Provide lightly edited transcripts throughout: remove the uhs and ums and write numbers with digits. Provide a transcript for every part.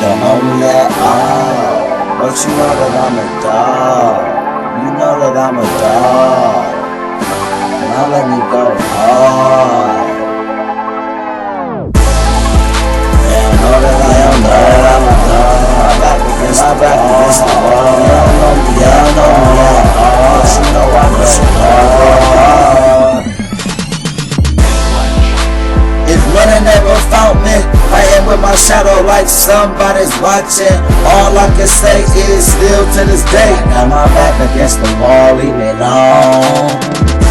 the only at all. But you know that I'm a dog. You know that I'm a dog. Now let me go hard. Yeah, I know that I'm a dog. My back against the wall. You know me, yeah, I know me, yeah. But you know I'm a dog. If running never found me, fighting with my shadow like somebody's watching. All I can say is still to this day, got my back against the wall, leave me alone.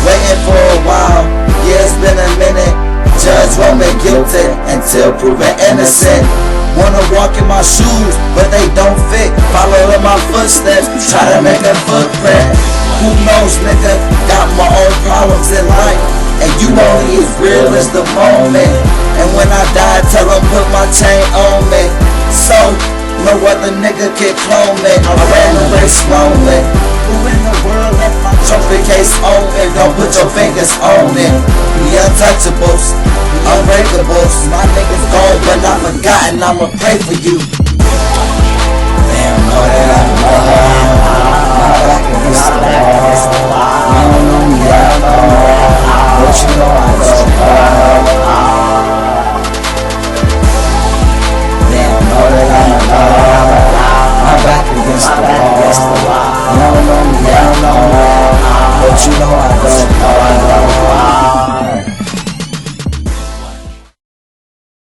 Waiting for a while, yeah, it's been a minute. Judge wrote me guilty until proven innocent. Wanna walk in my shoes, but they don't fit. Follow in my footsteps, try to make a footprint. Who knows, nigga, got my own problems in life, and you only as real as the moment. And when I die, tell them put my chain on me, so no other nigga can clone me. I ran away slowly. Who in the world left my trophy case on me? Don't put your fingers on it. The untouchables, unbreakables. My niggas gone but not forgotten. I'ma pray for you. Damn, know that I'm